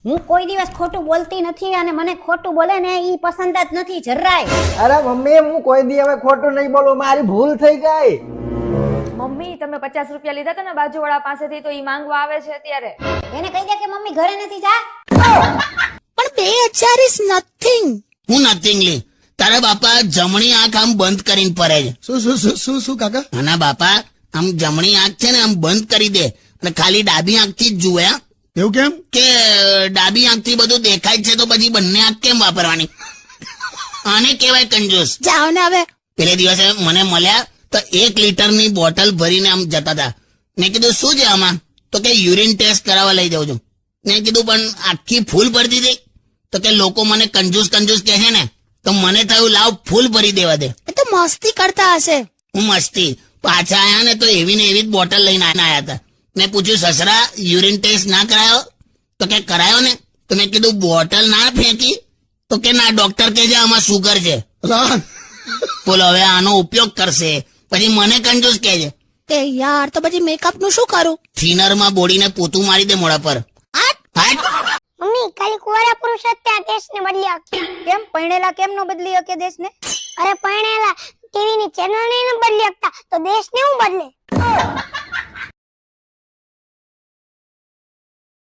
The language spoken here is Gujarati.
હું કોઈ દિવસ ખોટું બોલતી નથી અને મને ખોટું બોલે ને ઈ પસંદ જ નથી જરાય. અરે મમ્મી હું કોઈ દી હવે ખોટું નહીં બોલું, મારી ભૂલ થઈ ગઈ. મમ્મી તમે 50 રૂપિયા લીધા હતા ને બાજુવાળા પાસેથી, તો ઈ માંગવા આવે છે અત્યારે. એને કહી દે કે મમ્મી ઘરે નથી, જા. પણ 2000 ઇઝ નથિંગ. હું નથિંગ લી, તારા બાપા જમણી આંખ આમ બંધ કરીને ફરે છે. શું કાકા? આના બાપા આમ જમણી આંખ છે ને આમ બંધ કરી દે અને ખાલી ડાબી આંખ થી જ જુએ. એવું કેમ? કે ડાબી આંખ થી બધું દેખાય છે તો પછી બંને આંખ કેમ વાપરવાની? આને કહેવાય કંજૂસ. જાઓ ને હવે. પેલે દિવસે મને મળ્યા તો 1 લીટરની બોટલ ભરીને આમ જતા હતા. મેં કીધું શું છે આમાં? તો કે યુરિન ટેસ્ટ કરાવવા લઈ જાઉં છું. મેં કીધું પણ આખી ફૂલ ભરી દીધી. તો કે લોકો મને કંજૂસ કંજૂસ કહે છે ને, તો મને થયું લાવ ફૂલ ભરી દેવા દે. એ તો મસ્તી કરતા હશે. હું મસ્તી પાછા આયા ને તો એવી ને એવી જ બોટલ લઈને આયા હતા. મેં પૂછ્યું સસરા યુરિન ટેસ્ટ ના કરાયો? તો કે કરાયો ને. તો મેં કીધું બોટલ ના ફેંકી? તો કે ના, ડોક્ટર કે છે આમાં સુગર છે. બોલો હવે આનો ઉપયોગ કરશે પછી મને કંજૂસ કહે છે. તે યાર, તો પછી મેકઅપ નું શું કરું? થિનર માં બોડીને પોતું મારી દે મોઢા પર. હાટ. મમ્મી ખાલી કુંવારા પુરુષ જ ત્યાં દેશને બદલી શકે. કેમ પરણેલા કેમ નો બદલી શકે દેશને? અરે પરણેલા ટીવી ની ચેનલ ને બદલી શકતા તો દેશને હું બદલે?